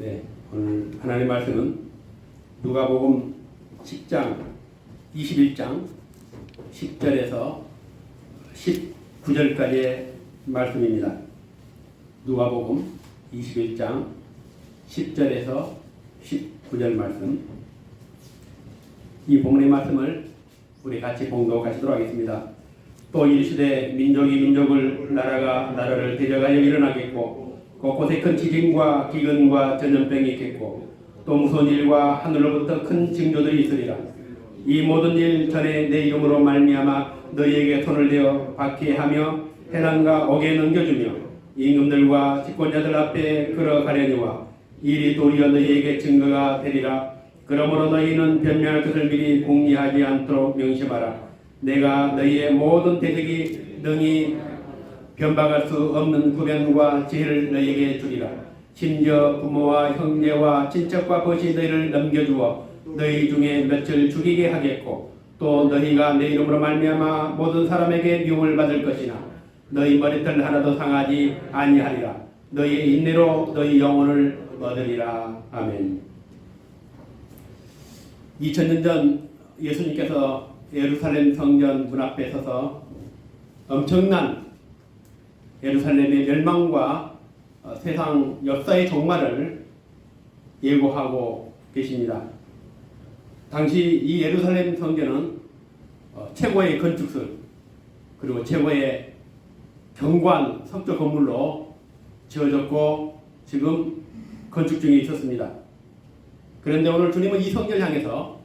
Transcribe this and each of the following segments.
네, 오늘 하나님의 말씀은 누가복음 10장 21장 10절에서 19절까지의 말씀입니다. 누가복음 21장 10절에서 19절 말씀. 이 본문의 말씀을 우리 같이 봉독하시도록 하겠습니다. 또 이르시되 민족이 민족을 나라가 나라를 대적하여 일어나겠고 곳곳에 큰 지진과 기근과 전염병이 있겠고 또 무서운 일과 하늘로부터 큰 징조들이 있으리라. 이 모든 일 전에 내 이름으로 말미암아 너희에게 손을 대어 박해하며 해난과 옥에 넘겨주며 임금들과 집권자들 앞에 걸어가려니와 일이 도리어 너희에게 증거가 되리라. 그러므로 너희는 변명할 것을 미리 궁리하지 않도록 명심하라. 내가 너희의 모든 대적이 능히 변박할 수 없는 구변과 지혜를 너희에게 주리라. 심지어 부모와 형제와 친척과 벗이 너희를 넘겨주어 너희 중에 몇을 죽이게 하겠고 또 너희가 내 이름으로 말미암아 모든 사람에게 미움을 받을 것이나 너희 머리털 하나도 상하지 아니하리라. 너희의 인내로 너희 영혼을 얻으리라. 아멘. 2000년 전 예수님께서 예루살렘 성전 문 앞에 서서 엄청난 예루살렘의 멸망과 세상 역사의 종말을 예고하고 계십니다. 당시 이 예루살렘 성전은 최고의 건축술 그리고 최고의 경관 성적 건물로 지어졌고 지금 건축 중에 있었습니다. 그런데 오늘 주님은 이 성전을 향해서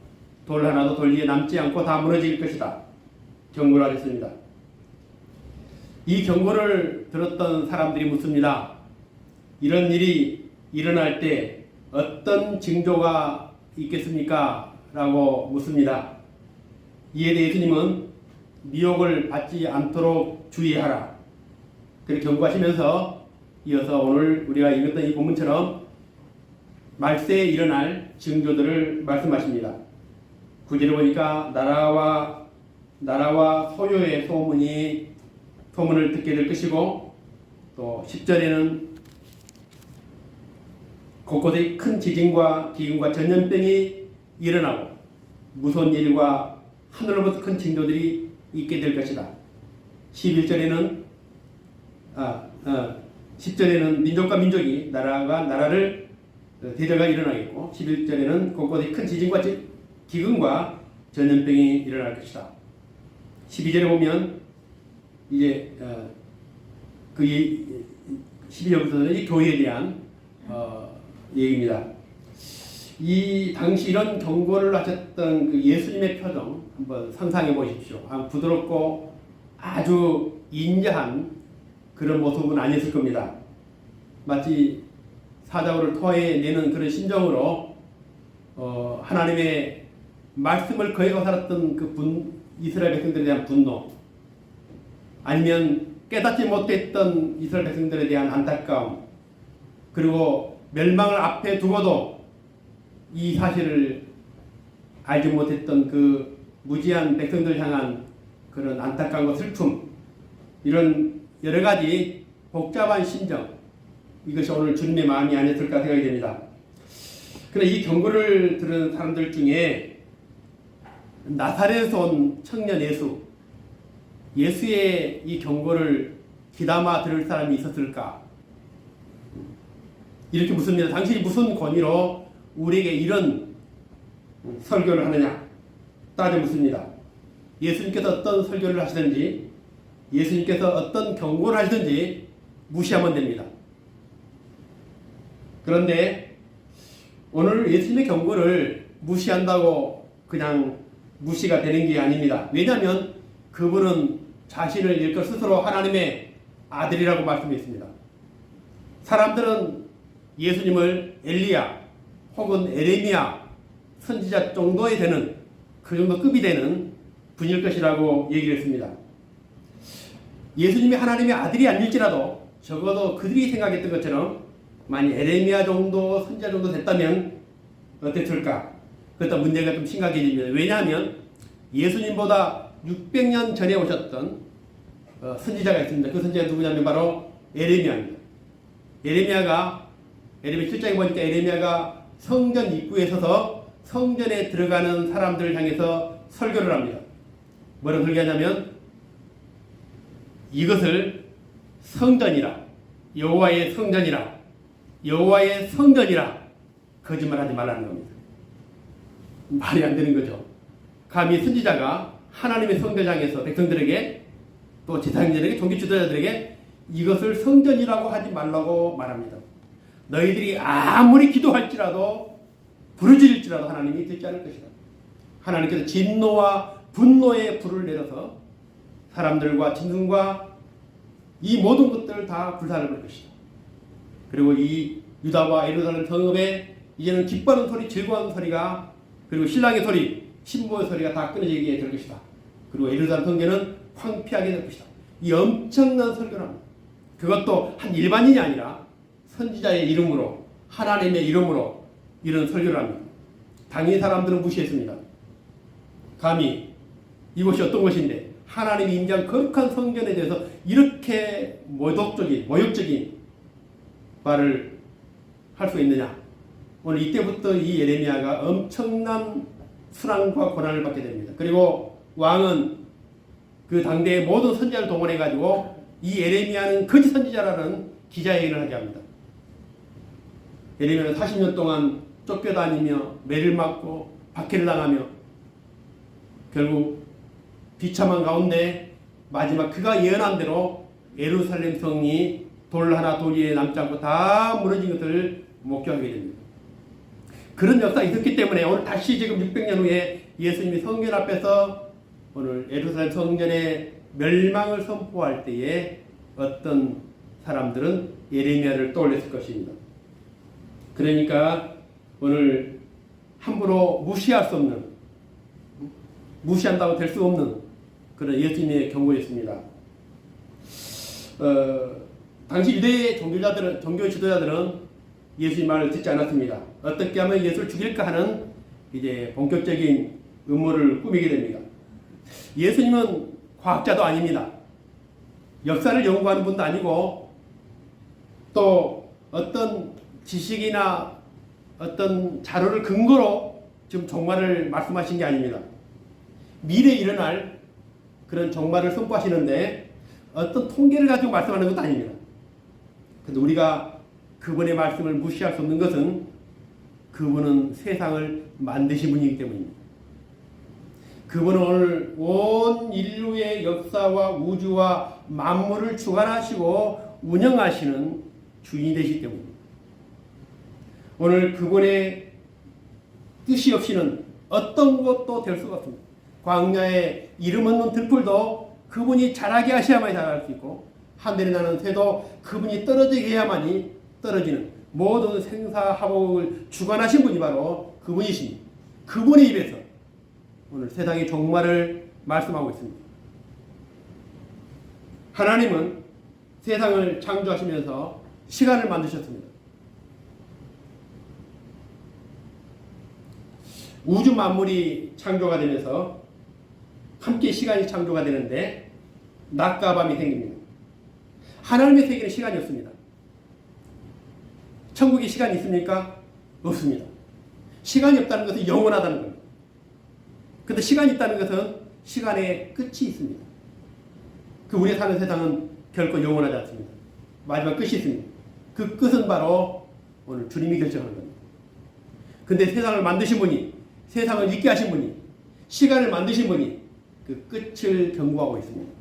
돌 하나도 돌리에 남지 않고 다 무너질 것이다 경고를 하셨습니다. 이 경고를 들었던 사람들이 묻습니다. 이런 일이 일어날 때 어떤 징조가 있겠습니까? 라고 묻습니다. 이에 대해 예수님은 미혹을 받지 않도록 주의하라. 그렇게 경고하시면서 이어서 오늘 우리가 읽었던 이 본문처럼 말세에 일어날 징조들을 말씀하십니다. 구절을 보니까 나라와 소요의 소문을 듣게 될 것이고 또 10절에는 곳곳에 큰 지진과 기근과 전염병이 일어나고 무서운 일과 하늘로부터 큰 징조들이 있게 될 것이다. 11절에는 10절에는 민족과 민족이 나라가 나라를 대적하여 일어나겠고 11절에는 곳곳에 큰 지진과 기근과 전염병이 일어날 것이다. 12절에 보면 이제 그 12절부터는 이 교회에 대한 얘기입니다. 이 당시 이런 경고를 하셨던 그 예수님의 표정 한번 상상해 보십시오. 부드럽고 아주 인자한 그런 모습은 아니었을 겁니다. 마치 사자우를 토해내는 그런 심정으로 하나님의 말씀을 거역하고 살았던 그 이스라엘 백성들에 대한 분노, 아니면 깨닫지 못했던 이스라엘 백성들에 대한 안타까움, 그리고 멸망을 앞에 두고도 이 사실을 알지 못했던 그 무지한 백성들 향한 그런 안타까움과 슬픔, 이런 여러 가지 복잡한 심정, 이것이 오늘 주님의 마음이 아니었을까 생각이 됩니다. 그러나 이 경고를 들은 사람들 중에 나사렛에서 온 청년 예수의 이 경고를 귀담아 들을 사람이 있었을까? 이렇게 묻습니다. 당신이 무슨 권위로 우리에게 이런 설교를 하느냐? 따져 묻습니다. 예수님께서 어떤 설교를 하시든지 예수님께서 어떤 경고를 하시든지 무시하면 됩니다. 그런데 오늘 예수님의 경고를 무시한다고 그냥 무시가 되는 게 아닙니다. 왜냐하면 그분은 자신을 일컬 스스로 하나님의 아들이라고 말씀했습니다. 사람들은 예수님을 엘리야 혹은 에레미야 선지자 정도에 되는 그 정도 급이 되는 분일 것이라고 얘기를 했습니다. 예수님이 하나님의 아들이 아닐지라도 적어도 그들이 생각했던 것처럼 만약 에레미야 정도 선지자 정도 됐다면 어땠을까? 그렇다 문제가 좀 심각해집니다. 왜냐하면 예수님보다 600년 전에 오셨던 선지자가 있습니다. 그 선지자가 누구냐면 바로 에레미야입니다. 에레미야가 에레미야 7장에 보니까 에레미야가 성전 입구에 서서 성전에 들어가는 사람들을 향해서 설교를 합니다. 뭐라고 설교하냐면 이것을 성전이라, 여호와의 성전이라, 여호와의 성전이라 거짓말하지 말라는 겁니다. 말이 안 되는 거죠. 감히 선지자가 하나님의 성전장에서 백성들에게 또 제사장들에게 종교 지도자들에게 이것을 성전이라고 하지 말라고 말합니다. 너희들이 아무리 기도할지라도 부르짖을지라도 하나님이 듣지 않을 것이다. 하나님께서 진노와 분노의 불을 내려서 사람들과 짐승과 이 모든 것들을 다 불살을 볼 것이다. 그리고 이 유다와 예루살렘 성읍에 이제는 기뻐하는 소리, 즐거워하는 소리가, 그리고 신랑의 소리, 신부의 소리가 다 끊어지게 될 것이다. 그리고 예루살렘 성전은 황폐하게 될 것이다. 이 엄청난 설교를 합니다. 그것도 한 일반인이 아니라 선지자의 이름으로, 하나님의 이름으로 이런 설교를 합니다. 당연히 사람들은 무시했습니다. 감히 이곳이 어떤 곳인데 하나님이 인자한 거룩한 성전에 대해서 이렇게 모욕적인 말을 할 수 있느냐. 오늘 이때부터 이 예레미야가 엄청난 수난과 고난을 받게 됩니다. 그리고 왕은 그 당대의 모든 선지자를 동원해가지고 이 예레미야는 거짓 선지자라는 기자회견을 하게 합니다. 예레미야는 40년 동안 쫓겨다니며 매를 맞고 박해를 당하며 결국 비참한 가운데 마지막 그가 예언한 대로 예루살렘 성이 돌 하나 돌 위에 남지 않고 다 무너진 것을 목격하게 됩니다. 그런 역사가 있었기 때문에 오늘 다시 지금 600년 후에 예수님이 성전 앞에서 오늘 예루살렘 성전의 멸망을 선포할 때에 어떤 사람들은 예레미야를 떠올렸을 것입니다. 그러니까 오늘 함부로 무시할 수 없는, 무시한다고 될 수 없는 그런 예수님의 경고였습니다. 당시 유대의 종교 지도자들은 예수님 말을 듣지 않았습니다. 어떻게 하면 예수를 죽일까 하는 이제 본격적인 음모를 꾸미게 됩니다. 예수님은 과학자도 아닙니다. 역사를 연구하는 분도 아니고 또 어떤 지식이나 어떤 자료를 근거로 지금 종말을 말씀하신 게 아닙니다. 미래에 일어날 그런 종말을 선포하시는데 어떤 통계를 가지고 말씀하는 것도 아닙니다. 그런데 우리가 그분의 말씀을 무시할 수 없는 것은 그분은 세상을 만드신 분이기 때문입니다. 그분은 오늘 온 인류의 역사와 우주와 만물을 주관하시고 운영하시는 주인이 되시기 때문입니다. 오늘 그분의 뜻이 없이는 어떤 것도 될 수가 없습니다. 광야에 이름 없는 들풀도 그분이 자라게 하셔야만이 자랄 수 있고 하늘에 나는 새도 그분이 떨어지게 해야만이 떨어지는 모든 생사화복을 주관하신 분이 바로 그분이십니다. 그분의 입에서 오늘 세상의 종말을 말씀하고 있습니다. 하나님은 세상을 창조하시면서 시간을 만드셨습니다. 우주 만물이 창조가 되면서 함께 시간이 창조가 되는데 낮과 밤이 생깁니다. 하나님의 세계는 시간이 없습니다. 천국에 시간이 있습니까? 없습니다. 시간이 없다는 것은 영원하다는 겁니다. 그런데 시간이 있다는 것은 시간의 끝이 있습니다. 그 우리가 사는 세상은 결코 영원하지 않습니다. 마지막 끝이 있습니다. 그 끝은 바로 오늘 주님이 결정하는 겁니다. 그런데 세상을 만드신 분이, 세상을 있게 하신 분이, 시간을 만드신 분이 그 끝을 경고하고 있습니다.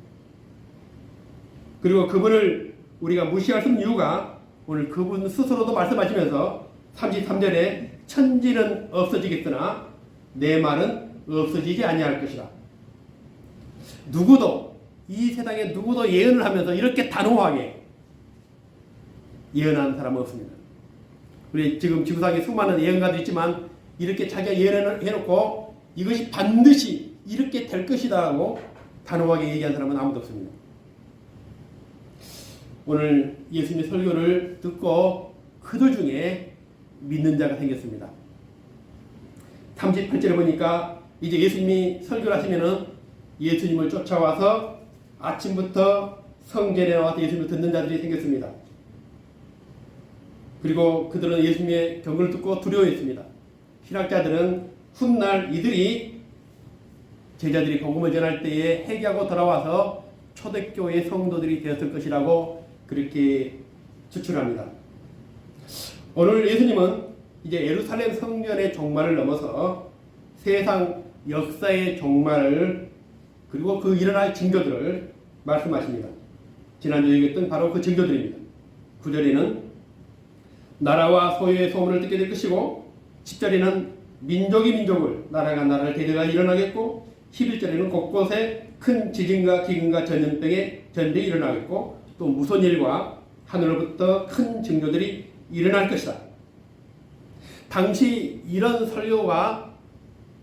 그리고 그분을 우리가 무시할 수 없는 이유가 오늘 그분 스스로도 말씀하시면서 33절에 천지는 없어지겠으나 내 말은 없어지지 아니할 것이다. 누구도 이 세상에 누구도 예언을 하면서 이렇게 단호하게 예언하는 사람은 없습니다. 우리 지금 지구상에 수많은 예언가도 있지만 이렇게 자기가 예언을 해놓고 이것이 반드시 이렇게 될 것이다 하고 단호하게 얘기한 사람은 아무도 없습니다. 오늘 예수님의 설교를 듣고 그들 중에 믿는 자가 생겼습니다. 38절에 보니까 이제 예수님이 설교를 하시면은 예수님을 쫓아와서 아침부터 성전에 나와서 예수님을 듣는 자들이 생겼습니다. 그리고 그들은 예수님의 경고를 듣고 두려워했습니다. 신학자들은 훗날 이들이 제자들이 복음을 전할 때에 회개하고 돌아와서 초대교회 성도들이 되었을 것이라고 그렇게 추측합니다. 오늘 예수님은 이제 예루살렘 성전의 종말을 넘어서 세상 역사의 종말을 그리고 그 일어날 징조들을 말씀하십니다. 지난주에 얘기했던 바로 그 징조들입니다. 9절에는 나라와 소유의 소문을 듣게 될 것이고 10절에는 민족이 민족을 나라가 나라를 대대가 일어나겠고 11절에는 곳곳에 큰 지진과 기근과 전염병의 전쟁이 일어나겠고 또 무서운 일과 하늘로부터 큰 징조들이 일어날 것이다. 당시 이런 설교가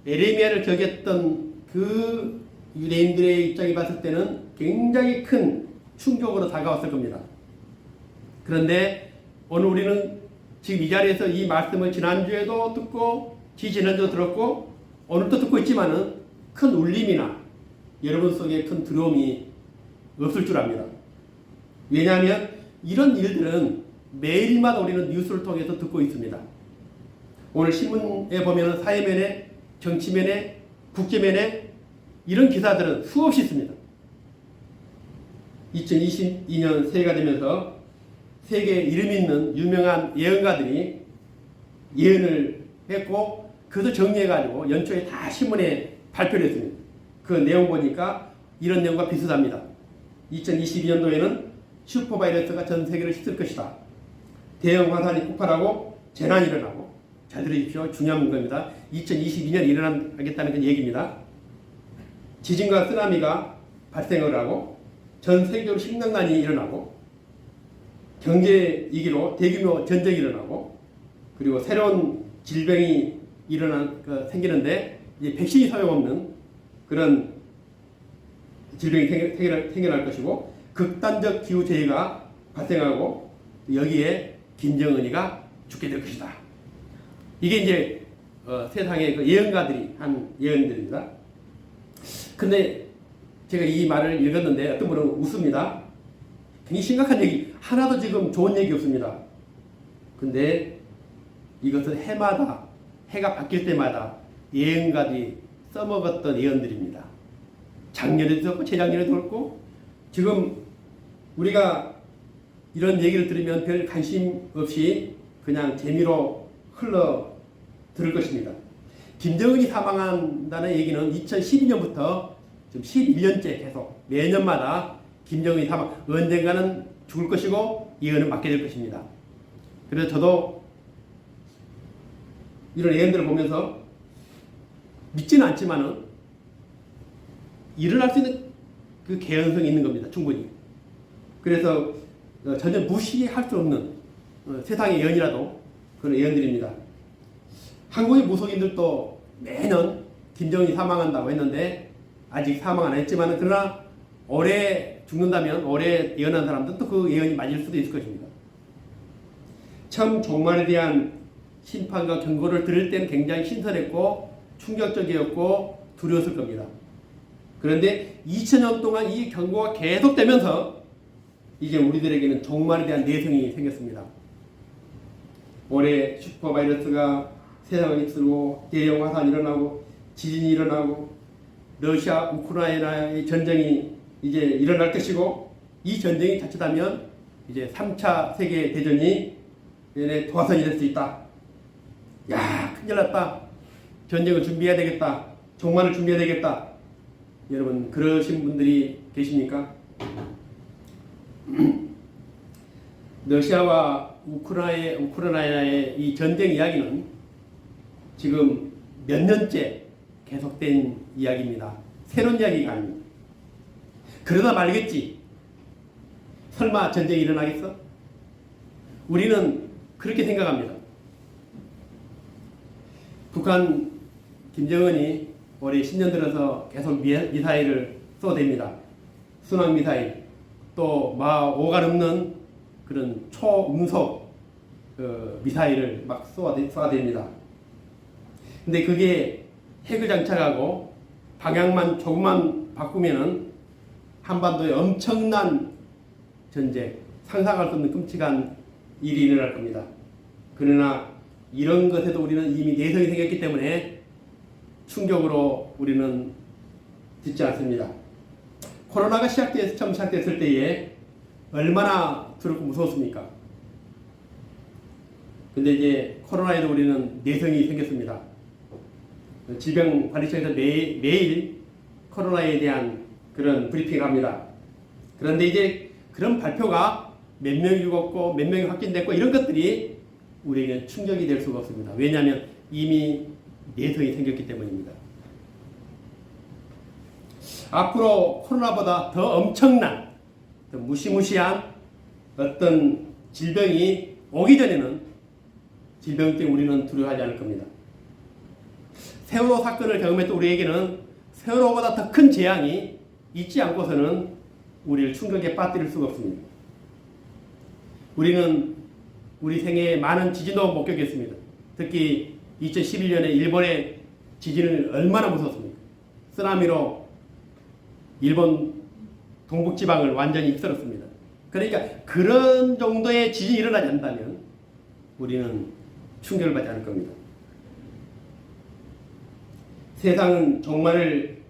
에레미야를 저기했던 그 유대인들의 입장에 봤을 때는 굉장히 큰 충격으로 다가왔을 겁니다. 그런데 오늘 우리는 지금 이 자리에서 이 말씀을 지난주에도 듣고 지지난주도 들었고 오늘도 듣고 있지만은 큰 울림이나 여러분 속에 큰 두려움이 없을 줄 압니다. 왜냐하면 이런 일들은 매일마다 우리는 뉴스를 통해서 듣고 있습니다. 오늘 신문에 보면 사회면에, 정치면에, 국제면에 이런 기사들은 수없이 있습니다. 2022년 새해가 되면서 세계에 이름 있는 유명한 예언가들이 예언을 했고 그것을 정리해가지고 연초에 다 신문에 발표를 했습니다. 그 내용 보니까 이런 내용과 비슷합니다. 2022년도에는 슈퍼바이러스가 전 세계를 휩쓸 것이다. 대형 화산이 폭발하고 재난이 일어나고 잘 들으십시오. 중요한 겁니다. 2022년 일어나겠다는 그 얘기입니다. 지진과 쓰나미가 발생을 하고 전 세계적으로 식량난이 일어나고 경제 위기로 대규모 전쟁이 일어나고 그리고 새로운 질병이 생기는데 이제 백신이 소용없는 그런 질병이 생겨날 것이고 극단적 기후재해가 발생하고 여기에 김정은이가 죽게 될 것이다. 이게 이제 세상의 그 예언가들이 한 예언들입니다. 근데 제가 이 말을 읽었는데 어떤 분은 웃습니다. 굉장히 심각한 얘기, 하나도 지금 좋은 얘기 없습니다. 근데 이것은 해마다, 해가 바뀔 때마다 예언가들이 써먹었던 예언들입니다. 작년에도 그렇고 재작년에도 그렇고 지금 우리가 이런 얘기를 들으면 별 관심 없이 그냥 재미로 흘러 들을 것입니다. 김정은이 사망한다는 얘기는 2012년부터 지금 11년째 계속 매년마다 김정은이 사망, 언젠가는 죽을 것이고 예언은 맞게 될 것입니다. 그래서 저도 이런 예언들을 보면서 믿지는 않지만은 일어날 수 있는 그 개연성이 있는 겁니다. 충분히. 그래서 전혀 무시할 수 없는 세상의 예언이라도 그런 예언들입니다. 한국의 무속인들도 매년 김정은이 사망한다고 했는데 아직 사망 안 했지만 그러나 올해 죽는다면 올해 예언한 사람들은 또 그 예언이 맞을 수도 있을 것입니다. 처음 종말에 대한 심판과 경고를 들을 때는 굉장히 신선했고 충격적이었고 두려웠을 겁니다. 그런데 2000년 동안 이 경고가 계속되면서 이제 우리들에게는 종말에 대한 내성이 생겼습니다. 올해 슈퍼바이러스가 세상을 휩쓸고 대형 화산이 일어나고 지진이 일어나고 러시아 우크라이나의 전쟁이 이제 일어날 것이고 이 전쟁이 자칫하면 이제 3차 세계 대전이 도화선이 될 수 있다. 야, 큰일 났다. 전쟁을 준비해야 되겠다. 종말을 준비해야 되겠다. 여러분 그러신 분들이 계십니까? 러시아와 우크라이나의 이 전쟁 이야기는 지금 몇 년째 계속된 이야기입니다. 새로운 이야기가 아닙니다. 그러다 말겠지. 설마 전쟁이 일어나겠어? 우리는 그렇게 생각합니다. 북한 김정은이 올해 10년 들어서 계속 미사일을 쏘댑니다. 순항미사일, 또 마 5가 넘는 그런 초음속 미사일을 막 쏘아댑니다. 근데 그게 핵을 장착하고 방향만 조금만 바꾸면은 한반도에 엄청난 전쟁, 상상할 수 없는 끔찍한 일이 일어날 겁니다. 그러나 이런 것에도 우리는 이미 내성이 생겼기 때문에 충격으로 우리는 듣지 않습니다. 코로나가 처음 시작됐을 때에 얼마나 두렵고 무서웠습니까? 근데 이제 코로나에도 우리는 내성이 생겼습니다. 질병관리청에서 매일 코로나에 대한 그런 브리핑을 합니다. 그런데 이제 그런 발표가 몇 명이 죽었고 몇 명이 확진됐고 이런 것들이 우리에게 충격이 될 수가 없습니다. 왜냐하면 이미 내성이 생겼기 때문입니다. 앞으로 코로나보다 더 엄청난, 더 무시무시한 어떤 질병이 오기 전에는 질병 때문에 우리는 두려워하지 않을 겁니다. 세월호 사건을 경험했던 우리에게는 세월호보다 더 큰 재앙이 있지 않고서는 우리를 충격에 빠뜨릴 수가 없습니다. 우리는 우리 생애에 많은 지진도 목격했습니다. 특히 2011년에 일본의 지진을 얼마나 무서웠습니까? 쓰나미로 일본 동북지방을 완전히 휩쓸었습니다. 그러니까 그런 정도의 지진이 일어나지 않는다면 우리는 충격을 받지 않을 겁니다. 세상은 종말을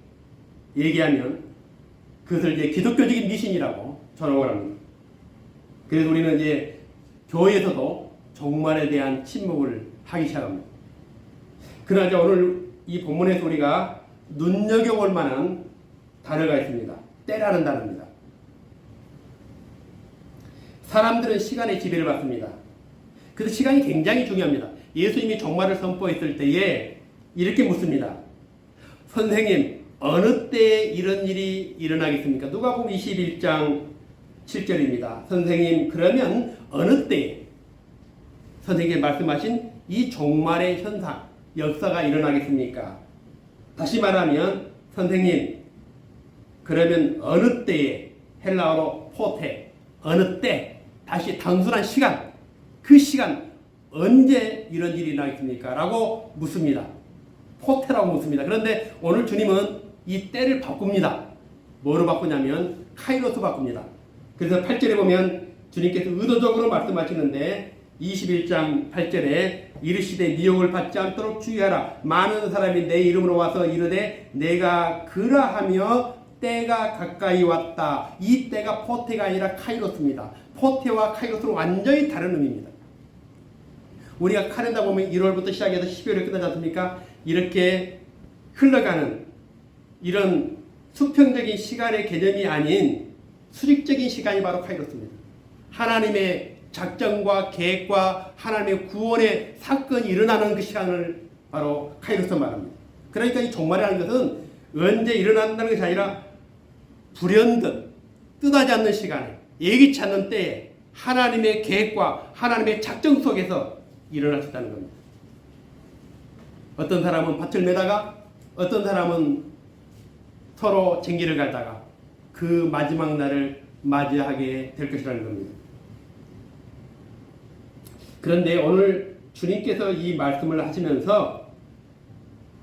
얘기하면 그것을 이제 기독교적인 미신이라고 전언을 합니다. 그래서 우리는 이제 교회에서도 종말에 대한 침묵을 하기 시작합니다. 그러나 오늘 이 본문에서 우리가 눈여겨볼 만한 단어가 있습니다. 때라는 단어입니다. 사람들은 시간의 지배를 받습니다. 그래서 시간이 굉장히 중요합니다. 예수님이 종말을 선포했을 때에 이렇게 묻습니다. 선생님, 어느 때에 이런 일이 일어나겠습니까? 누가복음 21장 7절입니다. 선생님, 그러면 어느 때에 선생님이 말씀하신 이 종말의 현상, 역사가 일어나겠습니까? 다시 말하면 선생님, 그러면 어느 때에, 헬라어로 포테, 어느 때, 다시 단순한 시간, 그 시간 언제 이런 일이 일어나겠습니까? 라고 묻습니다. 포테라고 묻습니다. 그런데 오늘 주님은 이 때를 바꿉니다. 뭐로 바꾸냐면 카이로스 바꿉니다. 그래서 8절에 보면 주님께서 의도적으로 말씀하시는데 21장 8절에 이르시되 미혹을 받지 않도록 주의하라. 많은 사람이 내 이름으로 와서 이르되 내가 그라하며 때가 가까이 왔다. 이 때가 포테가 아니라 카이로스입니다. 포테와 카이로스는 완전히 다른 의미입니다. 우리가 카렌다 보면 1월부터 시작해서 12월에 끝나지 않습니까? 이렇게 흘러가는 이런 수평적인 시간의 개념이 아닌 수직적인 시간이 바로 카이로스입니다. 하나님의 작정과 계획과 하나님의 구원의 사건이 일어나는 그 시간을 바로 카이로스 말합니다. 그러니까 이 종말이라는 것은 언제 일어난다는 것이 아니라 불현듯 뜻하지 않는 시간에 예기치 않는 때에 하나님의 계획과 하나님의 작정 속에서 일어날 수 있다는 겁니다. 어떤 사람은 밭을 매다가 어떤 사람은 서로 쟁기를 갈다가 그 마지막 날을 맞이하게 될 것이라는 겁니다. 그런데 오늘 주님께서 이 말씀을 하시면서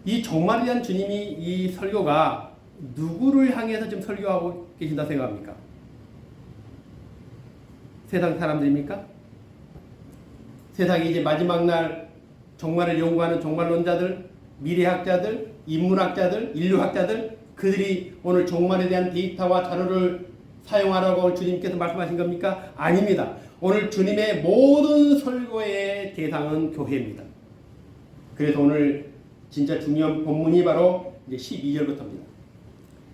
이 종말에 대한 주님이 이 설교가 누구를 향해서 지금 설교하고 계신다 생각합니까? 세상 사람들입니까? 세상이 이제 마지막 날 종말을 연구하는 종말론자들, 미래학자들, 인문학자들, 인류학자들 그들이 오늘 종말에 대한 데이터와 자료를 사용하라고 주님께서 말씀하신 겁니까? 아닙니다. 오늘 주님의 모든 설교의 대상은 교회입니다. 그래서 오늘 진짜 중요한 본문이 바로 이제 12절부터입니다.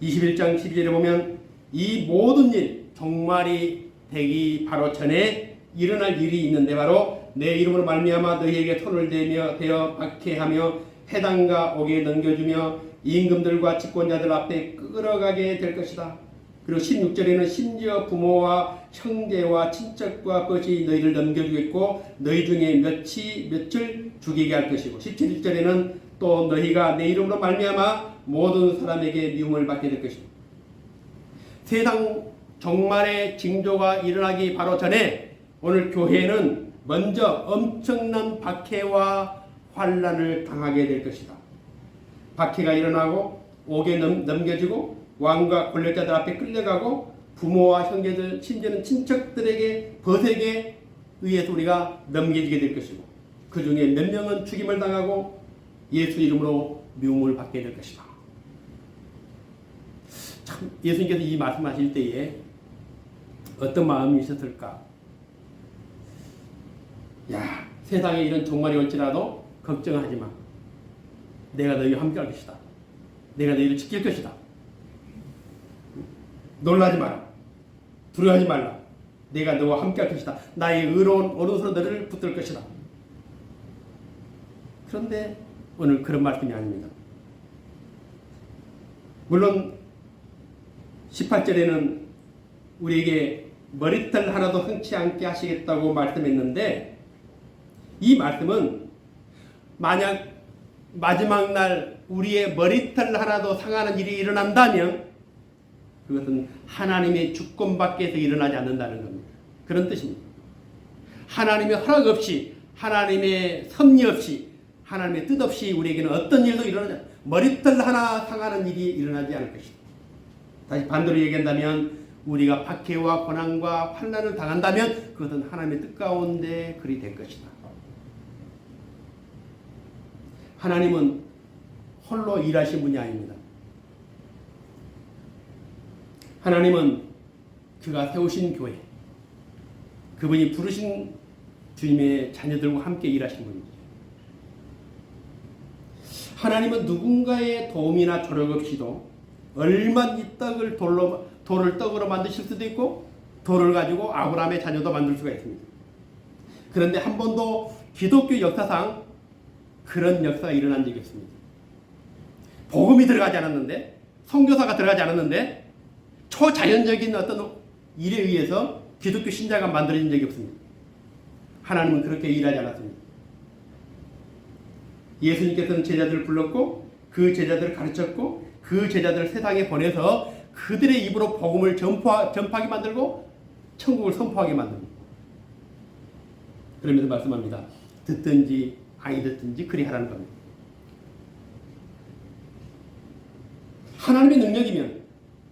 21장 12절에 보면 이 모든 일, 종말이 되기 바로 전에 일어날 일이 있는데 바로 내 이름으로 말미암아 너희에게 손을 대어 박해하며 회당과 옥에 넘겨주며 임금들과 집권자들 앞에 끌어가게 될 것이다. 그리고 16절에는 심지어 부모와 형제와 친척과 벗이 너희를 넘겨주겠고 너희 중에 몇을 죽이게 할 것이고 17절에는 또 너희가 내 이름으로 말미암아 모든 사람에게 미움을 받게 될 것이다. 세상 종말의 징조가 일어나기 바로 전에 오늘 교회는 먼저 엄청난 박해와 환난을 당하게 될 것이다. 박해가 일어나고 옥에 넘겨지고 왕과 권력자들 앞에 끌려가고 부모와 형제들 심지어는 친척들에게 벗에게 의해서 우리가 넘겨지게 될 것이고 그 중에 몇 명은 죽임을 당하고 예수 이름으로 미움을 받게 될 것이다. 참 예수님께서 이 말씀하실 때에 어떤 마음이 있었을까? 야, 세상에 이런 종말이 올지라도 걱정하지 마. 내가 너희와 함께 할 것이다. 내가 너희를 지킬 것이다. 놀라지 마라. 두려워하지 말라. 내가 너와 함께 할 것이다. 나의 의로운 오른손으로 너를 붙들 것이다. 그런데 오늘 그런 말씀이 아닙니다. 물론 18절에는 우리에게 머리털 하나도 흥치 않게 하시겠다고 말씀했는데 이 말씀은 만약 마지막 날 우리의 머리털 하나도 상하는 일이 일어난다면 그것은 하나님의 주권 밖에서 일어나지 않는다는 겁니다. 그런 뜻입니다. 하나님의 허락 없이 하나님의 섭리 없이 하나님의 뜻 없이 우리에게는 어떤 일도 일어나지 않습니다. 머리털 하나 상하는 일이 일어나지 않을 것이다. 다시 반대로 얘기한다면 우리가 박해와 고난과 환난을 당한다면 그것은 하나님의 뜻 가운데 그리 될 것이다. 하나님은 홀로 일하신 분이 아닙니다. 하나님은 그가 세우신 교회, 그분이 부르신 주님의 자녀들과 함께 일하신 분입니다. 하나님은 누군가의 도움이나 조력 없이도 얼마든지 돌을 떡으로 만드실 수도 있고 돌을 가지고 아브라함의 자녀도 만들 수가 있습니다. 그런데 한 번도 기독교 역사상 그런 역사가 일어난 적이 없습니다. 복음이 들어가지 않았는데, 선교사가 들어가지 않았는데 초자연적인 어떤 일에 의해서 기독교 신자가 만들어진 적이 없습니다. 하나님은 그렇게 일하지 않았습니다. 예수님께서는 제자들을 불렀고 그 제자들을 가르쳤고 그 제자들을 세상에 보내서 그들의 입으로 복음을 전파하게 만들고 천국을 선포하게 만듭니다. 그러면서 말씀합니다. 듣든지 아니 듣든지 그리 하라는 겁니다. 하나님의 능력이면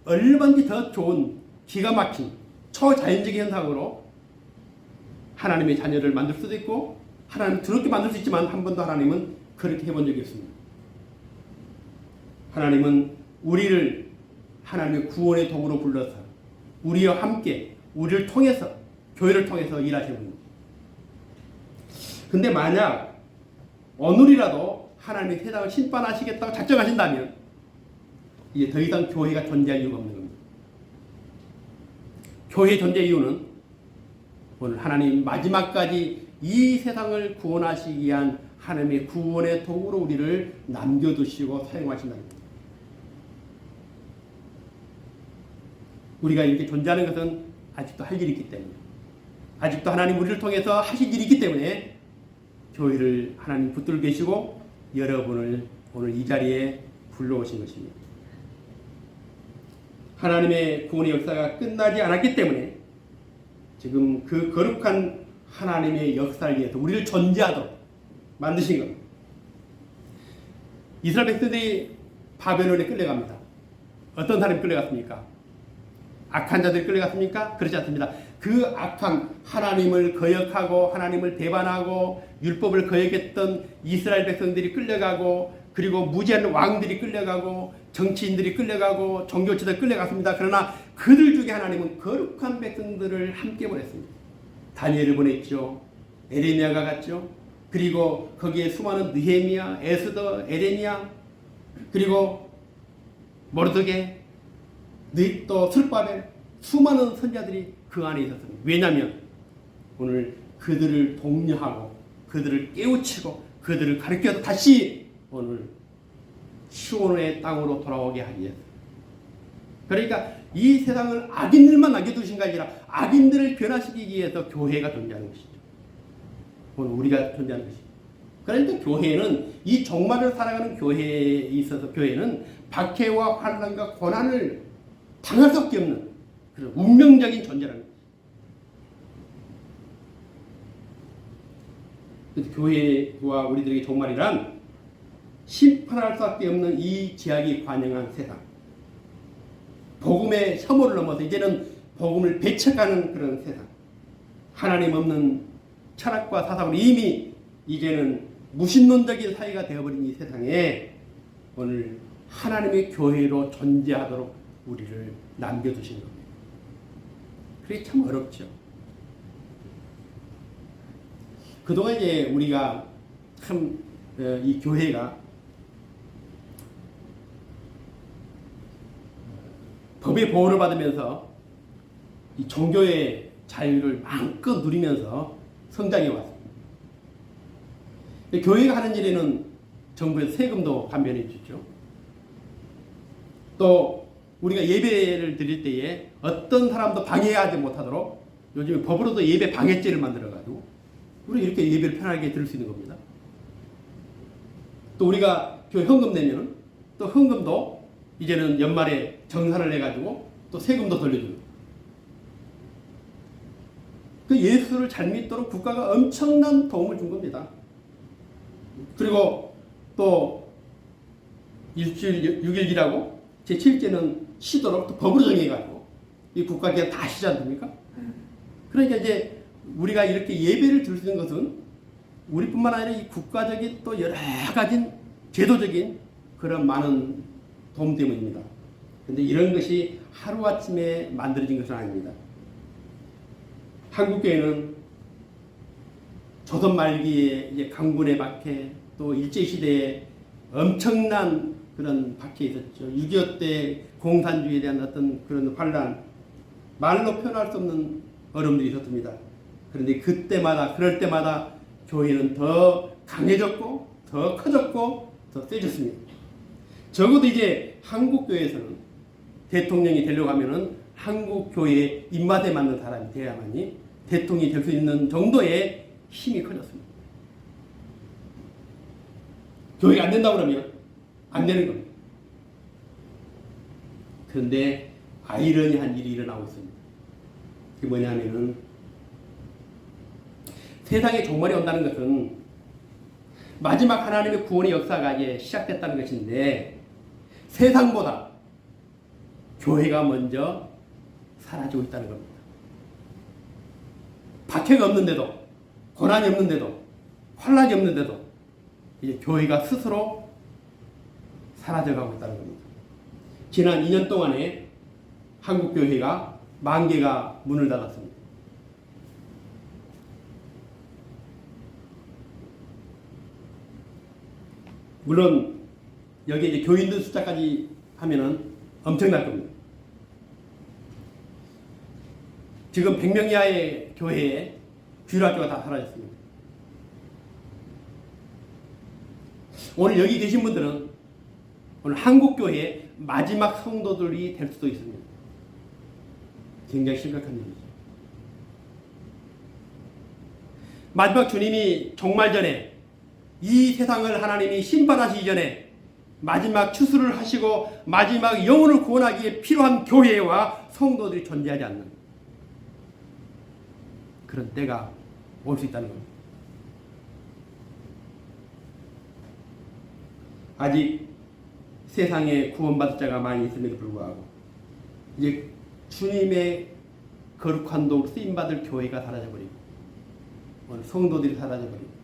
얼마든지 더 좋은 기가 막힌 초자연적인 현상으로 하나님의 자녀를 만들 수도 있고 하나님 더럽게 만들 수 있지만 한 번도 하나님은 그렇게 해본 적이 없습니다. 하나님은 우리를 하나님의 구원의 도구로 불러서 우리와 함께 우리를 통해서 교회를 통해서 일하시는 분입니다. 근데 만약 오늘이라도 하나님이 세상을 심판하시겠다고 작정하신다면 이제 더 이상 교회가 존재할 이유가 없는 겁니다. 교회의 존재 이유는 오늘 하나님 마지막까지 이 세상을 구원하시기 위한 하나님의 구원의 도구로 우리를 남겨두시고 사용하신다는 겁니다. 우리가 이렇게 존재하는 것은 아직도 할 일이 있기 때문에 아직도 하나님 우리를 통해서 하실 일이 있기 때문에 교회를 하나님 붙들고 계시고 여러분을 오늘 이 자리에 불러오신 것입니다. 하나님의 구원의 역사가 끝나지 않았기 때문에 지금 그 거룩한 하나님의 역사를 위해서 우리를 존재하도록 만드신 겁니다. 이스라엘 백성들이 바벨론에 끌려갑니다. 어떤 사람이 끌려갔습니까? 악한 자들이 끌려갔습니까? 그렇지 않습니다. 그 악한 하나님을 거역하고 하나님을 배반하고 율법을 거역했던 이스라엘 백성들이 끌려가고 그리고 무지한 왕들이 끌려가고 정치인들이 끌려가고 종교지들 끌려갔습니다. 그러나 그들 중에 하나님은 거룩한 백성들을 함께 보냈습니다. 다니엘을 보냈죠. 에레미야가 갔죠. 그리고 거기에 수많은 느헤미야, 에스더, 에레미야 그리고 모르드게 또 술바벨 수많은 선자들이 그 안에 있었습니다. 왜냐하면 오늘 그들을 독려하고 그들을 깨우치고 그들을 가르쳐서 다시 오늘 시온의 땅으로 돌아오게 하기 위해서 그러니까 이 세상을 악인들만 남겨두신 게 아니라 악인들을 변화시키기 위해서 교회가 존재하는 것이죠. 오늘 우리가 존재하는 것이죠. 그러니까 교회는 이 종말을 살아가는 교회에 있어서 교회는 박해와 환난과 고난을 당할 수밖에 없는 그런 운명적인 존재라는 거죠. 교회와 우리들에게 종말이란 심판할 수밖에 없는 이 제약이 관영한 세상. 복음의 혐오를 넘어서 이제는 복음을 배척하는 그런 세상. 하나님 없는 철학과 사상으로 이미 이제는 무신론적인 사회가 되어버린 이 세상에 오늘 하나님의 교회로 존재하도록 우리를 남겨두신 겁니다. 그게 참 어렵죠. 그동안 이제 우리가 참 이 교회가 법의 보호를 받으면서 이 종교의 자유를 마음껏 누리면서 성장해 왔습니다. 교회가 하는 일에는 정부에서 세금도 감면해 주죠. 또 우리가 예배를 드릴 때에 어떤 사람도 방해하지 못하도록 요즘 법으로도 예배 방해죄를 만들어가지고 우리 이렇게 예배를 편하게 드릴 수 있는 겁니다. 또 우리가 교회 헌금 내면은 또 헌금도 이제는 연말에 정산을 해가지고 또 세금도 돌려주는. 그 예수를 잘 믿도록 국가가 엄청난 도움을 준 겁니다. 그리고 또 일주일 6일이라고 제7제는 쉬도록 또 법으로 정해가지고 이 국가기관 다 쉬지 않습니까? 그러니까 이제 우리가 이렇게 예배를 드릴 수 있는 것은 우리뿐만 아니라 이 국가적인 또 여러 가지 제도적인 그런 많은 도움 때문입니다. 그런데 이런 것이 하루아침에 만들어진 것은 아닙니다. 한국교회는 조선 말기에 이제 강군의 박해, 또 일제시대에 엄청난 그런 박해에 있었죠. 6.25 때 공산주의에 대한 어떤 그런 환란, 말로 표현할 수 없는 어려움들이 있었습니다. 그런데 그때마다, 그럴 때마다 교회는 더 강해졌고, 더 커졌고, 더 세졌습니다. 적어도 이제 한국교회에서는 대통령이 되려고 하면은 한국교회의 입맛에 맞는 사람이 되어야만이 대통령이 될 수 있는 정도의 힘이 커졌습니다. 교회가 안 된다고 그러면 안 되는 겁니다. 그런데 아이러니한 일이 일어나고 있습니다. 그게 뭐냐면은 세상에 종말이 온다는 것은 마지막 하나님의 구원의 역사가 이제 시작됐다는 것인데 세상보다 교회가 먼저 사라지고 있다는 겁니다. 박해가 없는데도, 고난이 없는데도, 환란이 없는데도 이제 교회가 스스로 사라져가고 있다는 겁니다. 지난 2년 동안에 한국 교회가 10,000개가 문을 닫았습니다. 물론 여기에 이제 교인들 숫자까지 하면은 엄청날 겁니다. 지금 100명 이하의 교회에 주일학교가 다 사라졌습니다. 오늘 여기 계신 분들은 오늘 한국교회의 마지막 성도들이 될 수도 있습니다. 굉장히 심각한 일이죠. 마지막 주님이 종말 전에 이 세상을 하나님이 심판하시기 전에 마지막 추수를 하시고 마지막 영혼을 구원하기에 필요한 교회와 성도들이 존재하지 않는 그런 때가 올 수 있다는 겁니다. 아직 세상에 구원받을 자가 많이 있음에도 불구하고 이제 주님의 거룩한 도로 쓰임받을 교회가 사라져버리고 오늘 성도들이 사라져버리고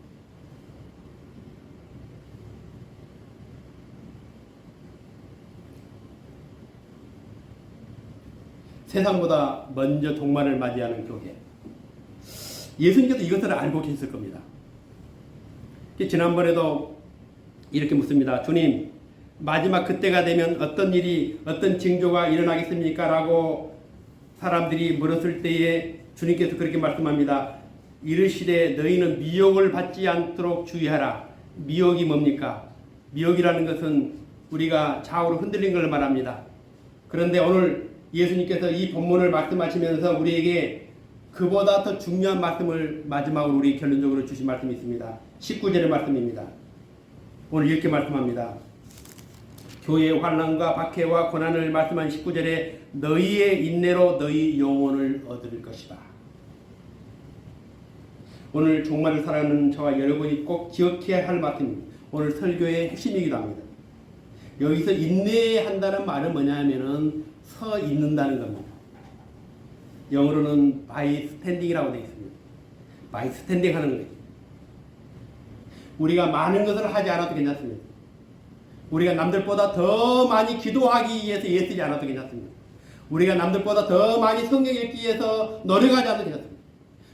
세상보다 먼저 종말을 맞이하는 교회. 예수님께서 이것을 알고 계셨을 겁니다. 지난번에도 이렇게 묻습니다. 주님, 마지막 그때가 되면 어떤 일이, 어떤 징조가 일어나겠습니까? 라고 사람들이 물었을 때에 주님께서 그렇게 말씀합니다. 이르시되 너희는 미혹을 받지 않도록 주의하라. 미혹이 뭡니까? 미혹이라는 것은 우리가 좌우로 흔들린 걸 말합니다. 그런데 오늘 예수님께서 이 본문을 말씀하시면서 우리에게 그보다 더 중요한 말씀을 마지막으로 우리 결론적으로 주신 말씀이 있습니다. 19절의 말씀입니다. 오늘 이렇게 말씀합니다. 교회의 환난과 박해와 고난을 말씀한 19절에 너희의 인내로 너희 영혼을 얻을 것이다. 오늘 종말을 살아가는 저와 여러분이 꼭 기억해야 할 말씀입니다. 오늘 설교의 핵심이기도 합니다. 여기서 인내한다는 말은 뭐냐면은 서 있는다는 겁니다. 영어로는 by standing이라고 되어 있습니다. by standing 하는 거예요. 우리가 많은 것을 하지 않아도 괜찮습니다. 우리가 남들보다 더 많이 기도하기 위해서 애쓰지 않아도 괜찮습니다. 우리가 남들보다 더 많이 성경 읽기 위해서 노력하지 않아도 괜찮습니다.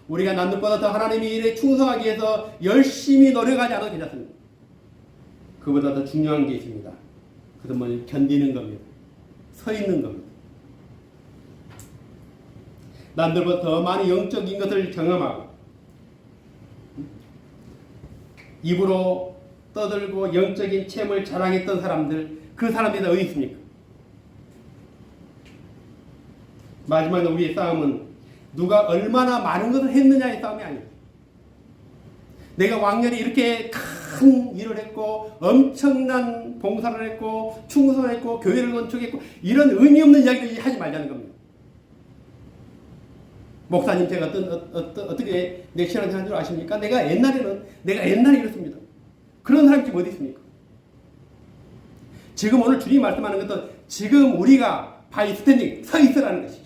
우리가 남들보다 더 하나님의 일에 충성하기 위해서 열심히 노력하지 않아도 괜찮습니다. 그보다 더 중요한 게 있습니다. 그것은 뭘 견디는 겁니다. 서 있는 겁니다. 남들보다 더 많이 영적인 것을 경험하고 입으로 떠들고 영적인 체험을 자랑했던 사람들, 그 사람들이 어디 있습니까? 마지막에 우리의 싸움은 누가 얼마나 많은 것을 했느냐의 싸움이 아닙니다. 내가 왕년에 이렇게 큰 일을 했고 엄청난 봉사를 했고 충성했고 교회를 건축했고 이런 의미 없는 이야기를 하지 말자는 겁니다. 목사님 제가 어떻게 내 신앙생활 줄 아십니까? 내가 옛날에 이렇습니다. 그런 사람이 지금 어디 있습니까? 지금 오늘 주님이 말씀하는 것은 지금 우리가 바이 스탠딩 서 있으라는 것이죠.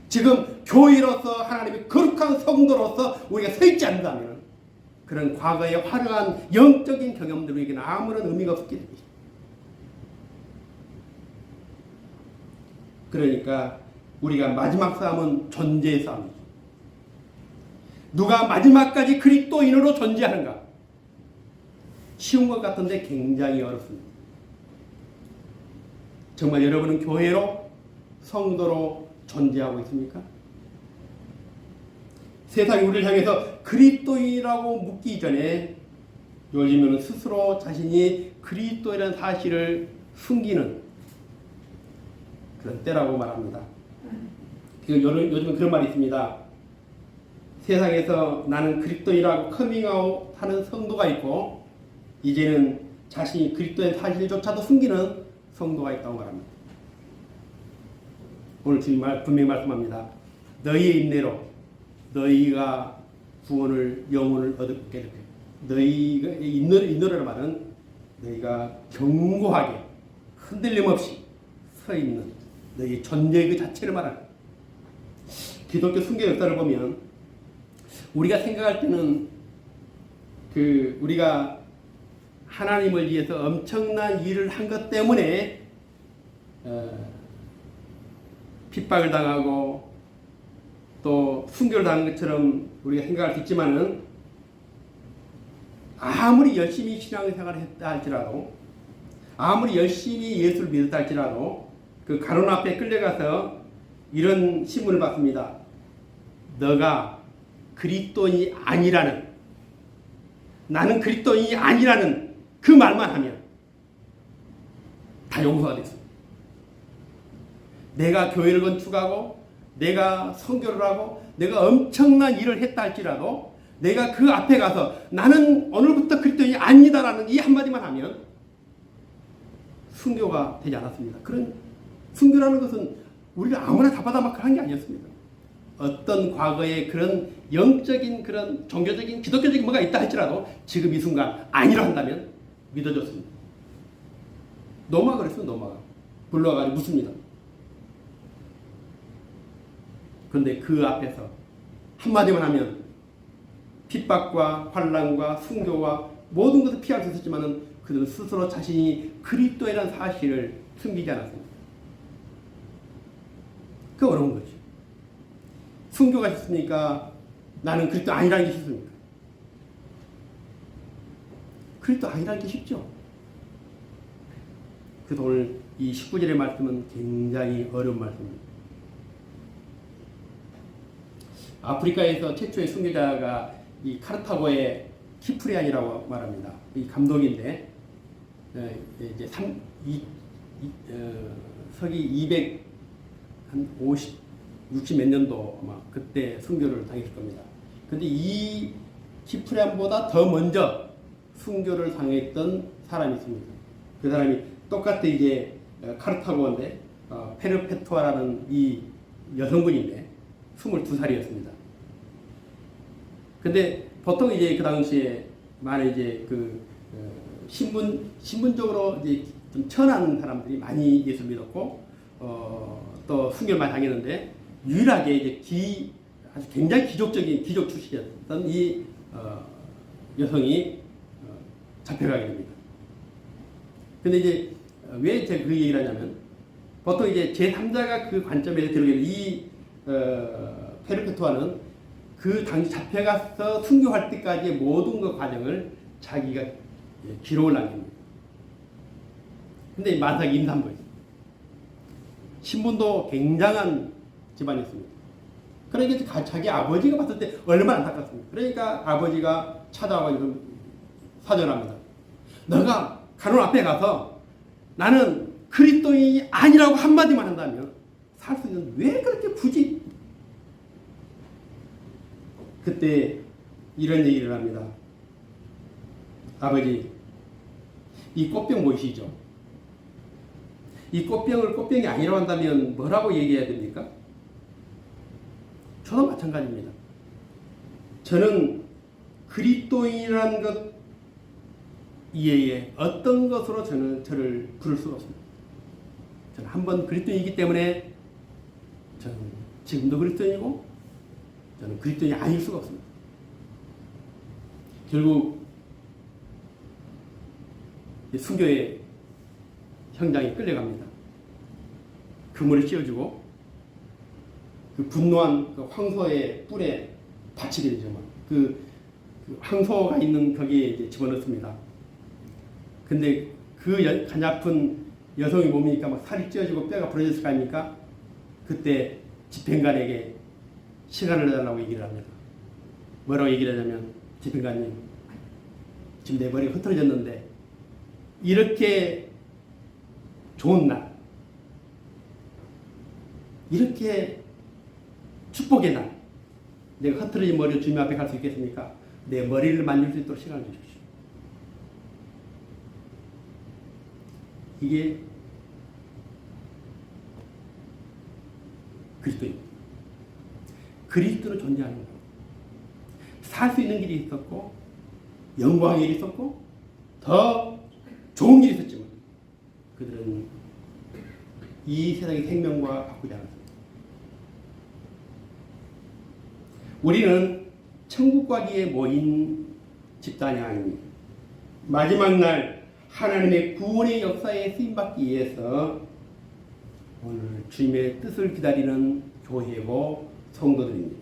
지금 교회로서 하나님의 거룩한 성도로서 우리가 서 있지 않는다면 그런 과거의 화려한 영적인 경험들 우리에게는 아무런 의미가 없게 됩니다. 그러니까 우리가 마지막 싸움은 존재의 싸움이죠. 누가 마지막까지 그리스도인으로 존재하는가? 쉬운 것 같은데 굉장히 어렵습니다. 정말 여러분은 교회로 성도로 존재하고 있습니까? 세상이 우리를 향해서 그리스도인이라고 묻기 전에 요즘에는 스스로 자신이 그리스도이라는 사실을 숨기는 그런 때라고 말합니다. 요즘은 그런 말이 있습니다. 세상에서 나는 그리스도인이라고 커밍아웃 하는 성도가 있고 이제는 자신이 그리스도의 사실조차도 숨기는 성도가 있다고 말합니다. 오늘 주님 분명히 말씀합니다. 너희의 인내로 너희가 구원을 영혼을 얻게 될 거예요. 너희가 인내라는 말은 너희가 견고하게 흔들림 없이 서 있는 너희 존재의 그 자체를 말하는 거예요. 기독교 순교 역사를 보면 우리가 생각할 때는 우리가 하나님을 위해서 엄청난 일을 한 것 때문에 핍박을 당하고 또 순교를 당한 것처럼 우리가 생각할 수 있지만은 아무리 열심히 신앙생활을 했다 할지라도 아무리 열심히 예수를 믿었다 할지라도 그 가론 앞에 끌려가서 이런 신문을 받습니다. 너가 그리스도인이 아니라는 나는 그리스도인이 아니라는 그 말만 하면 다 용서가 됐습니다. 내가 교회를 건축하고 내가 선교를 하고 내가 엄청난 일을 했다 할지라도 내가 그 앞에 가서 나는 오늘부터 그리스도인이 아니다라는 이 한마디만 하면 순교가 되지 않았습니다. 그런 순교라는 것은 우리가 아무나 다 받아먹고 한 게 아니었습니다. 어떤 과거에 그런 영적인 그런 종교적인 기독교적인 뭐가 있다 할지라도 지금 이 순간 아니라 한다면 믿어줬습니다. 노마가 그랬어요. 노마가 불러가지고 묻습니다. 그런데 그 앞에서 한마디만 하면 핍박과 환난과 순교와 모든 것을 피할 수 있었지만 그들은 스스로 자신이 그리스도라는 사실을 숨기지 않았습니다. 그 어려운 거죠. 순교가 쉽습니까? 나는 그리스도 아니라는 게 쉽습니까? 그리스도 아니라는 게 쉽죠. 그래서 오늘 이 19절의 말씀은 굉장히 어려운 말씀입니다. 아프리카에서 최초의 순교자가 이 카르타고의 키프리안이라고 말합니다. 이 감독인데 이제 서기 250 60 몇 년도 아마 그때 순교를 당했을 겁니다. 근데 이 키프리안보다 더 먼저 순교를 당했던 사람이 있습니다. 그 사람이 똑같이 이제 카르타고인데 페르페투아라는 이 여성분인데 22살이었습니다. 근데 보통 이제 그 당시에 많은 이제 신분적으로 이제 좀 천한 사람들이 많이 예수 믿었고 또 순교를 많이 당했는데 유일하게 이제 아주 굉장히 기족 출신이었던 이 여성이 잡혀가게 됩니다. 근데 이제 왜 제가 그 얘기를 하냐면 보통 이제 제3자가 그 관점에서 들어오게 이 페르페투아는 그 당시 잡혀가서 순교할 때까지의 모든 그 과정을 자기가 기록을 남깁니다. 근데 만삭이 임산부였어요. 신분도 굉장한 집안이었습니다. 그러니까 자기 아버지가 봤을 때 얼마나 안타깝습니까? 그러니까 아버지가 찾아와서 사절합니다. 너가 가론 앞에 가서 나는 그리스도인이 아니라고 한마디만 한다면 살 수 있는 왜 그렇게 굳이? 그때 이런 얘기를 합니다. 아버지, 이 꽃병 보이시죠? 이 꽃병을 꽃병이 아니라고 한다면 뭐라고 얘기해야 됩니까? 저도 마찬가지입니다. 저는 그리스도인이라는 것 이외에 어떤 것으로 저를 부를 수가 없습니다. 저는 한번 그리스도인이기 때문에 저는 지금도 그리스도인이고 저는 그리스도인이 아닐 수가 없습니다. 결국 순교의 현장에 끌려갑니다. 그물을 씌워주고 그 분노한 그 황소의 뿔에 받치게 되죠. 그 황소가 있는 거기에 이제 집어넣습니다. 근데 그 가냘픈 여성이 몸이니까 막 살이 찢어지고 뼈가 부러졌을 거 아닙니까? 그때 집행관에게 시간을 내달라고 얘기를 합니다. 뭐라고 얘기를 하냐면, 집행관님, 지금 내 머리가 흐트러졌는데 이렇게 좋은 날, 이렇게 축복의 날, 내가 흐트러진 머리로 주님 앞에 갈 수 있겠습니까? 내 머리를 만질 수 있도록 시간을 주십시오. 이게 그리스도입니다. 그리스도로 존재하는 것. 살 수 있는 길이 있었고 영광의 길이 있었고 더 좋은 길이 있었지만 그들은 이 세상의 생명과 바꾸지 않았습니다. 우리는 천국과 기에 모인 집단이 아닙니다. 마지막 날 하나님의 구원의 역사에 쓰임받기 위해서 오늘 주님의 뜻을 기다리는 교회고 성도들입니다.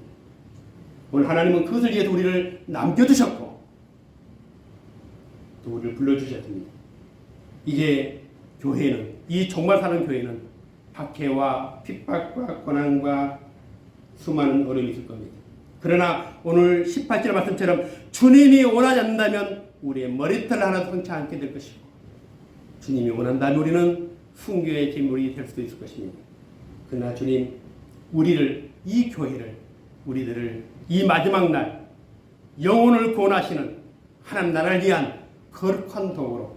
오늘 하나님은 그것을 위해서 우리를 남겨두셨고 또 우리를 불러주셨습니다. 이제 교회는, 이 정말 사는 교회는 박해와 핍박과 고난과 수많은 어려움이 있을 겁니다. 그러나 오늘 18절 말씀처럼 주님이 원하지 않는다면 우리의 머리털 하나 성치 않게 될 것이고 주님이 원한다면 우리는 순교의 제물이 될 수도 있을 것입니다. 그러나 주님, 우리를, 이 교회를, 우리들을 이 마지막 날 영혼을 구원하시는 하나님 나라를 위한 거룩한 도구로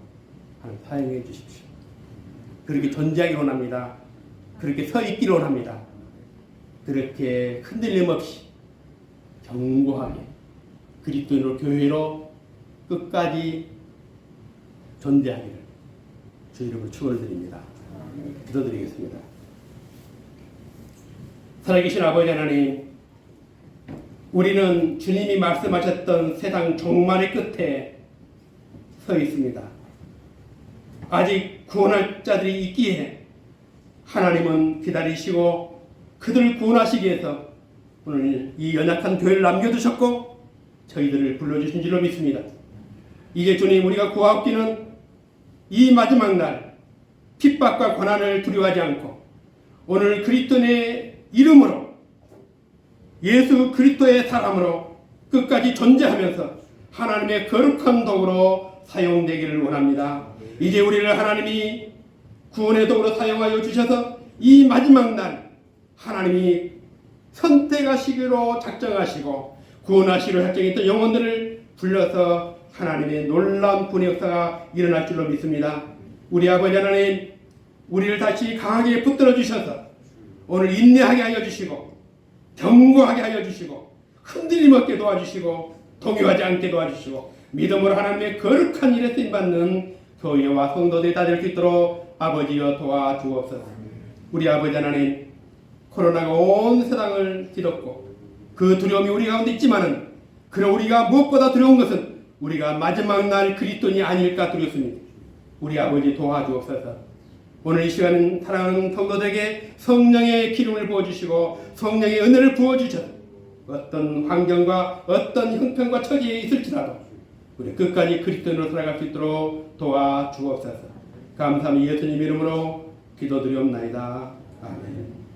하나님 사용해 주십시오. 그렇게 존재하기를 원합니다. 그렇게 서 있기를 원합니다. 그렇게 흔들림 없이 견고하게 그리스도인으로 교회로 끝까지 존재하기를 주 이름으로 축원을 드립니다. 기도드리겠습니다. 살아계신 아버지 하나님, 우리는 주님이 말씀하셨던 세상 종말의 끝에 서 있습니다. 아직 구원할 자들이 있기에 하나님은 기다리시고 그들을 구원하시기 위해서 오늘 이 연약한 교회를 남겨두셨고 저희들을 불러주신 줄로 믿습니다. 이제 주님, 우리가 구하옵기는 이 마지막 날 핍박과 고난을 두려워하지 않고 오늘 그리스도의 이름으로, 예수 그리스도의 사람으로 끝까지 존재하면서 하나님의 거룩한 도구로 사용되기를 원합니다. 이제 우리를 하나님이 구원의 도구로 사용하여 주셔서 이 마지막 날 하나님이 선택하시기로 작정하시고 구원하시기로 작정했던 영혼들을 불러서 하나님의 놀라운 구원의 역사가 일어날 줄로 믿습니다. 우리 아버지 하나님, 우리를 다시 강하게 붙들어 주셔서 오늘 인내하게 하여 주시고 견고하게 하여 주시고 흔들림 없게 도와주시고 동요하지 않게 도와주시고 믿음으로 하나님의 거룩한 일에 쓰임받는 교회와 성도들이 다 될 수 있도록 아버지여 도와주옵소서. 우리 아버지 하나님, 코로나가 온 세상을 뒤덮고 그 두려움이 우리 가운데 있지만은 그러나 우리가 무엇보다 두려운 것은 우리가 마지막 날 그리스도인이 아닐까 두렵습니다. 우리 아버지 도와주옵소서. 오늘 이 시간은 사랑하는 성도들에게 성령의 기름을 부어주시고 성령의 은혜를 부어주셔서 어떤 환경과 어떤 형편과 처지에 있을지라도 우리 끝까지 그리스도인으로 살아갈 수 있도록 도와주옵소서. 감사합니다. 예수님 이름으로 기도드리옵나이다. 아멘.